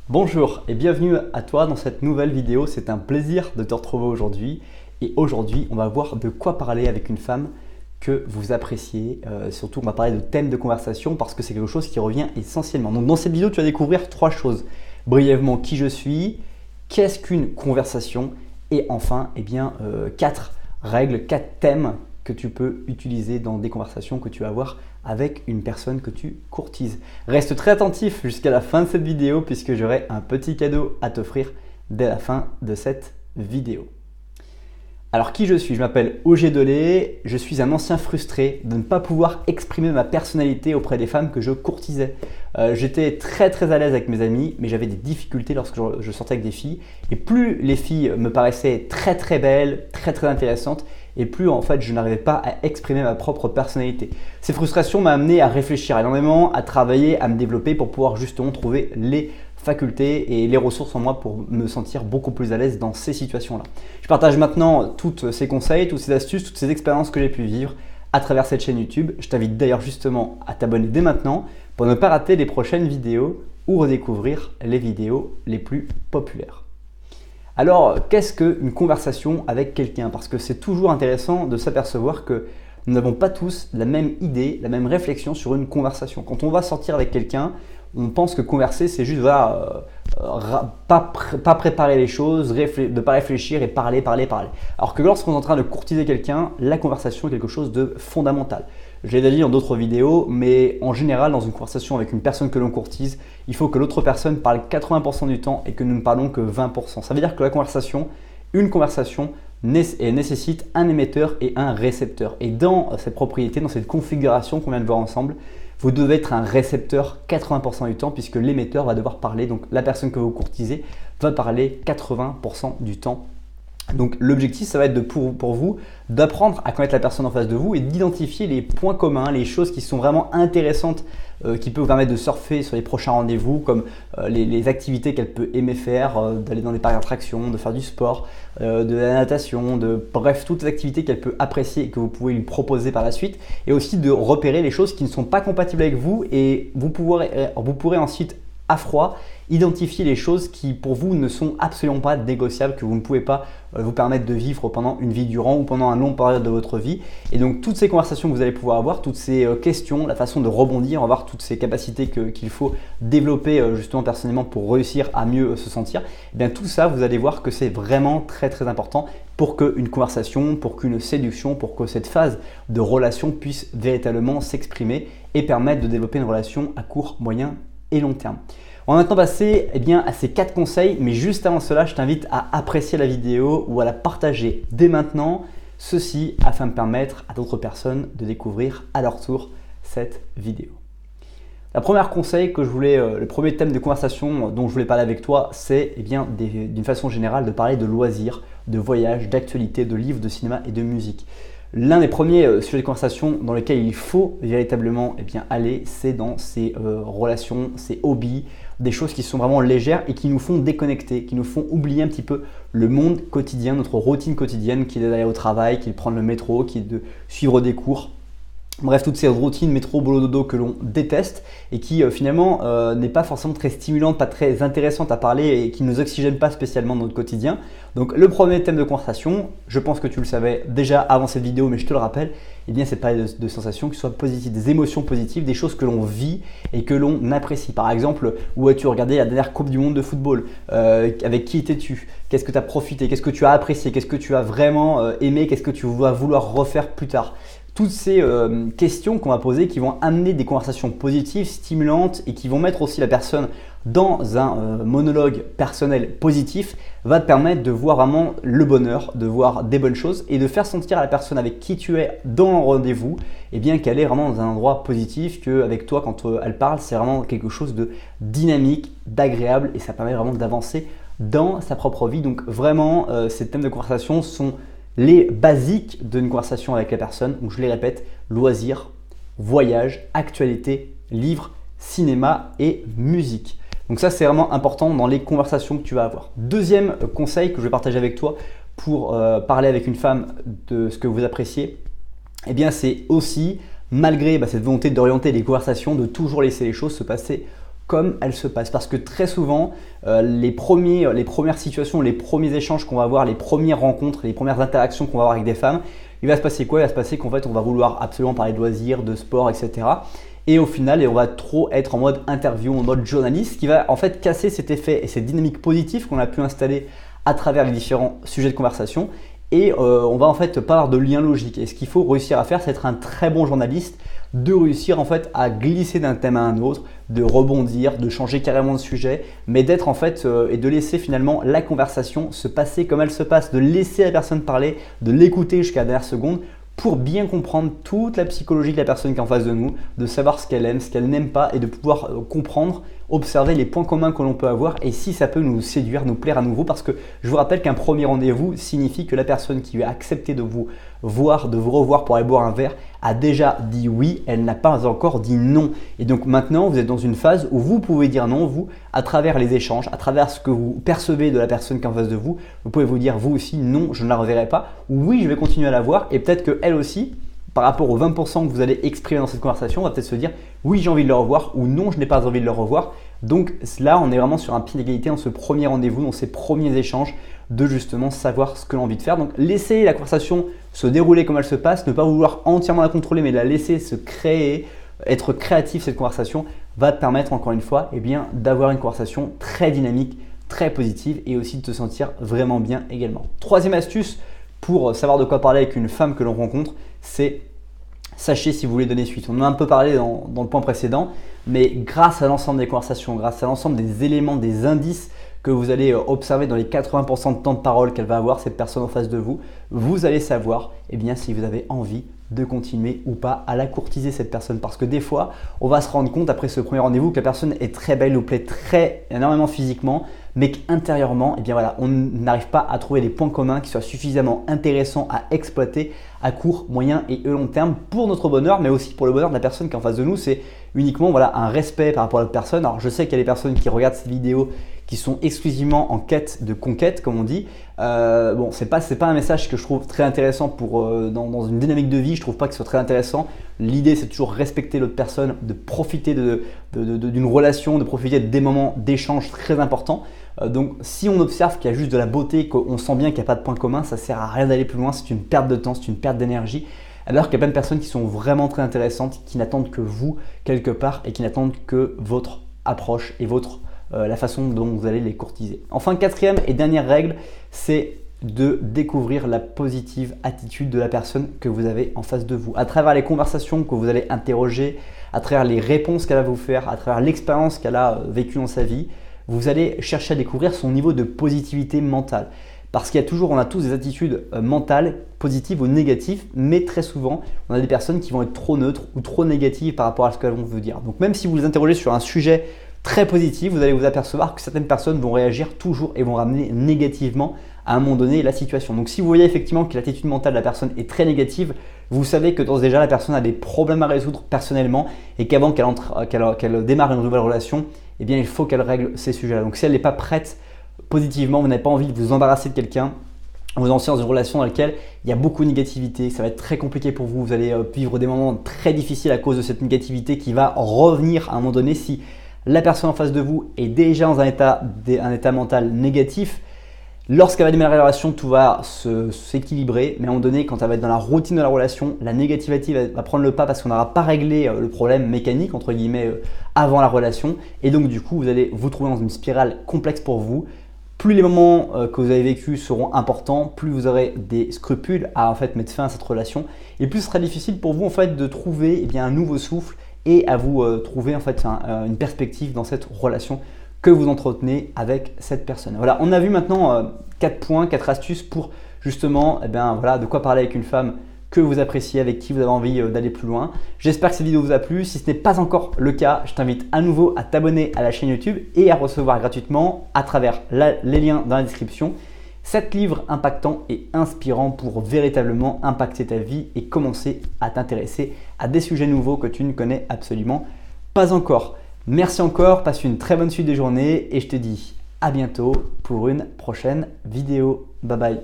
Bonjour et bienvenue à toi dans cette nouvelle vidéo. C'est un plaisir de te retrouver aujourd'hui. Et aujourd'hui, on va voir de quoi parler avec une femme que vous appréciez. Surtout, on va parler de thèmes de conversation parce que c'est quelque chose qui revient essentiellement. Donc, dans cette vidéo, tu vas découvrir trois choses. Brièvement, qui je suis, qu'est-ce qu'une conversation et enfin, quatre règles, quatre thèmes que tu peux utiliser dans des conversations que tu vas avoir avec une personne que tu courtises. Reste très attentif jusqu'à la fin de cette vidéo puisque j'aurai un petit cadeau à t'offrir dès la fin de cette vidéo. Alors qui je suis? Je m'appelle Auger Delay, je suis un ancien frustré de ne pas pouvoir exprimer ma personnalité auprès des femmes que je courtisais. J'étais très à l'aise avec mes amis, mais j'avais des difficultés lorsque je sortais avec des filles. Et plus les filles me paraissaient très belles, très intéressantes, et plus en fait je n'arrivais pas à exprimer ma propre personnalité. Ces frustrations m'ont amené à réfléchir énormément, à travailler, à me développer pour pouvoir justement trouver les facultés et les ressources en moi pour me sentir beaucoup plus à l'aise dans ces situations-là. Je partage maintenant tous ces conseils, toutes ces astuces, toutes ces expériences que j'ai pu vivre à travers cette chaîne YouTube. Je t'invite d'ailleurs justement à t'abonner dès maintenant pour ne pas rater les prochaines vidéos ou redécouvrir les vidéos les plus populaires. Alors, qu'est-ce qu'une conversation avec quelqu'un? Parce que c'est toujours intéressant de s'apercevoir que nous n'avons pas tous la même idée, la même réflexion sur une conversation. Quand on va sortir avec quelqu'un, on pense que converser, c'est juste pas préparer les choses, de ne pas réfléchir et parler. Alors que lorsqu'on est en train de courtiser quelqu'un, la conversation est quelque chose de fondamental. Je l'ai déjà dit dans d'autres vidéos, mais en général, dans une conversation avec une personne que l'on courtise, il faut que l'autre personne parle 80% du temps et que nous ne parlons que 20%. Ça veut dire que une conversation nécessite un émetteur et un récepteur. Et dans cette propriété, dans cette configuration qu'on vient de voir ensemble, vous devez être un récepteur 80% du temps puisque l'émetteur va devoir parler. Donc la personne que vous courtisez va parler 80% du temps. Donc l'objectif, ça va être pour vous d'apprendre à connaître la personne en face de vous et d'identifier les points communs, les choses qui sont vraiment intéressantes, qui peuvent vous permettre de surfer sur les prochains rendez-vous, comme les activités qu'elle peut aimer faire, d'aller dans des parcs d'attractions, de faire du sport, de la natation, bref, toutes les activités qu'elle peut apprécier et que vous pouvez lui proposer par la suite, et aussi de repérer les choses qui ne sont pas compatibles avec vous et vous pourrez ensuite à froid identifier les choses qui pour vous ne sont absolument pas négociables, que vous ne pouvez pas vous permettre de vivre pendant une vie durant ou pendant un long période de votre vie. Et donc toutes ces conversations que vous allez pouvoir avoir, toutes ces questions, la façon de rebondir, on va voir toutes ces capacités qu'il faut développer justement personnellement pour réussir à mieux se sentir, et bien tout ça vous allez voir que c'est vraiment très important pour qu'une conversation, pour qu'une séduction, pour que cette phase de relation puisse véritablement s'exprimer et permettre de développer une relation à court, moyen et long terme. On va maintenant passer à ces 4 conseils, mais juste avant cela, je t'invite à apprécier la vidéo ou à la partager dès maintenant, ceci afin de permettre à d'autres personnes de découvrir à leur tour cette vidéo. Le premier thème de conversation dont je voulais parler avec toi, c'est d'une façon générale de parler de loisirs, de voyages, d'actualités, de livres, de cinéma et de musique. L'un des premiers sujets de conversation dans lesquels il faut véritablement aller, c'est dans ces relations, ces hobbies, des choses qui sont vraiment légères et qui nous font déconnecter, qui nous font oublier un petit peu le monde quotidien, notre routine quotidienne qui est d'aller au travail, qui est de prendre le métro, qui est de suivre des cours. Bref, toutes ces routines métro, boulot, dodo que l'on déteste et qui finalement n'est pas forcément très stimulante, pas très intéressante à parler et qui ne nous oxygène pas spécialement dans notre quotidien. Donc le premier thème de conversation, je pense que tu le savais déjà avant cette vidéo, mais je te le rappelle, c'est de parler de sensations qui soient positives, des émotions positives, des choses que l'on vit et que l'on apprécie. Par exemple, où as-tu regardé la dernière Coupe du Monde de football? Avec qui étais-tu? Qu'est-ce que tu as profité? Qu'est-ce que tu as apprécié? Qu'est-ce que tu as vraiment aimé? Qu'est-ce que tu vas vouloir refaire plus tard? Toutes ces questions qu'on va poser qui vont amener des conversations positives, stimulantes et qui vont mettre aussi la personne dans un monologue personnel positif va te permettre de voir vraiment le bonheur, de voir des bonnes choses et de faire sentir à la personne avec qui tu es dans le rendez-vous qu'elle est vraiment dans un endroit positif, qu'avec toi quand elle parle c'est vraiment quelque chose de dynamique, d'agréable et ça permet vraiment d'avancer dans sa propre vie. Donc vraiment ces thèmes de conversation sont les basiques d'une conversation avec la personne, donc je les répète, loisirs, voyages, actualités, livres, cinéma et musique. Donc ça c'est vraiment important dans les conversations que tu vas avoir. Deuxième conseil que je vais partager avec toi pour parler avec une femme de ce que vous appréciez, c'est aussi malgré cette volonté d'orienter les conversations, de toujours laisser les choses se passer comme elle se passe. Parce que très souvent, les premières situations, les premiers échanges qu'on va avoir, les premières rencontres, les premières interactions qu'on va avoir avec des femmes, il va se passer quoi? Il va se passer qu'en fait, on va vouloir absolument parler de loisirs, de sport, etc. Et au final, on va trop être en mode interview, en mode journaliste, ce qui va en fait casser cet effet et cette dynamique positive qu'on a pu installer à travers les différents sujets de conversation. Et on va en fait pas avoir de lien logique. Et ce qu'il faut réussir à faire, c'est être un très bon journaliste, de réussir en fait à glisser d'un thème à un autre, de rebondir, de changer carrément de sujet, mais d'être en fait et de laisser finalement la conversation se passer comme elle se passe, de laisser la personne parler, de l'écouter jusqu'à la dernière seconde pour bien comprendre toute la psychologie de la personne qui est en face de nous, de savoir ce qu'elle aime, ce qu'elle n'aime pas et de pouvoir comprendre, observer les points communs que l'on peut avoir et si ça peut nous séduire, nous plaire à nouveau, parce que je vous rappelle qu'un premier rendez-vous signifie que la personne qui a accepté de vous voir, de vous revoir pour aller boire un verre a déjà dit oui, elle n'a pas encore dit non. Et donc maintenant, vous êtes dans une phase où vous pouvez dire non, vous, à travers les échanges, à travers ce que vous percevez de la personne qui est en face de vous, vous pouvez vous dire vous aussi non, je ne la reverrai pas, ou oui, je vais continuer à la voir et peut-être qu'elle aussi, par rapport aux 20% que vous allez exprimer dans cette conversation, on va peut-être se dire oui, j'ai envie de le revoir ou non, je n'ai pas envie de le revoir. Donc là, on est vraiment sur un pied d'égalité dans ce premier rendez-vous, dans ces premiers échanges, de justement savoir ce que l'on a envie de faire. Donc laissez la conversation se dérouler comme elle se passe, ne pas vouloir entièrement la contrôler, mais la laisser se créer, être créatif. Cette conversation va te permettre encore une fois d'avoir une conversation très dynamique, très positive et aussi de te sentir vraiment bien également. Troisième astuce pour savoir de quoi parler avec une femme que l'on rencontre, c'est sachez si vous voulez donner suite. On en a un peu parlé dans le point précédent, mais grâce à l'ensemble des conversations, grâce à l'ensemble des éléments, des indices que vous allez observer dans les 80% de temps de parole qu'elle va avoir, cette personne en face de vous, vous allez savoir si vous avez envie de continuer ou pas à la courtiser, cette personne. Parce que des fois, on va se rendre compte après ce premier rendez-vous que la personne est très belle, nous plaît énormément physiquement, mais qu'intérieurement, on n'arrive pas à trouver des points communs qui soient suffisamment intéressants à exploiter à court, moyen et long terme pour notre bonheur, mais aussi pour le bonheur de la personne qui est en face de nous. C'est uniquement un respect par rapport à la personne. Alors je sais qu'il y a des personnes qui regardent ces vidéos qui sont exclusivement en quête de conquête, comme on dit. C'est pas un message que je trouve très intéressant dans une dynamique de vie. Je trouve pas que ce soit très intéressant. L'idée, c'est toujours respecter l'autre personne, de profiter d'une relation, de profiter des moments d'échange très importants. Donc, si on observe qu'il y a juste de la beauté, qu'on sent bien qu'il n'y a pas de point commun, ça sert à rien d'aller plus loin. C'est une perte de temps, c'est une perte d'énergie. Alors qu'il y a plein de personnes qui sont vraiment très intéressantes, qui n'attendent que vous quelque part et qui n'attendent que votre approche et la façon dont vous allez les courtiser. Enfin, quatrième et dernière règle, c'est de découvrir la positive attitude de la personne que vous avez en face de vous. À travers les conversations que vous allez interroger, à travers les réponses qu'elle va vous faire, à travers l'expérience qu'elle a vécue dans sa vie, vous allez chercher à découvrir son niveau de positivité mentale. Parce on a tous des attitudes mentales, positives ou négatives, mais très souvent, on a des personnes qui vont être trop neutres ou trop négatives par rapport à ce qu'elles vont vous dire. Donc même si vous les interrogez sur un sujet très positif, vous allez vous apercevoir que certaines personnes vont réagir toujours et vont ramener négativement à un moment donné la situation. Donc si vous voyez effectivement que l'attitude mentale de la personne est très négative, vous savez que d'ores et déjà la personne a des problèmes à résoudre personnellement et qu'avant qu'elle démarre une nouvelle relation, il faut qu'elle règle ces sujets-là. Donc si elle n'est pas prête positivement, vous n'avez pas envie de vous embarrasser de quelqu'un, vous lancez dans une relation dans laquelle il y a beaucoup de négativité, ça va être très compliqué pour vous, vous allez vivre des moments très difficiles à cause de cette négativité qui va revenir à un moment donné si la personne en face de vous est déjà dans un état mental négatif. Lorsqu'elle va démarrer la relation, tout va s'équilibrer, mais à un moment donné, quand elle va être dans la routine de la relation, la négativité va prendre le pas parce qu'on n'aura pas réglé le problème mécanique, entre guillemets, avant la relation. Et donc du coup, vous allez vous trouver dans une spirale complexe pour vous. Plus les moments que vous avez vécus seront importants, plus vous aurez des scrupules à mettre fin à cette relation, et plus ce sera difficile pour vous de trouver un nouveau souffle et à vous trouver une perspective dans cette relation que vous entretenez avec cette personne. Voilà, on a vu maintenant 4 points, 4 astuces pour justement de quoi parler avec une femme que vous appréciez, avec qui vous avez envie d'aller plus loin. J'espère que cette vidéo vous a plu. Si ce n'est pas encore le cas, je t'invite à nouveau à t'abonner à la chaîne YouTube et à recevoir gratuitement à travers les liens dans la description 7 livres impactants et inspirants pour véritablement impacter ta vie et commencer à t'intéresser à des sujets nouveaux que tu ne connais absolument pas encore. Merci encore, passe une très bonne suite de journée et je te dis à bientôt pour une prochaine vidéo. Bye bye.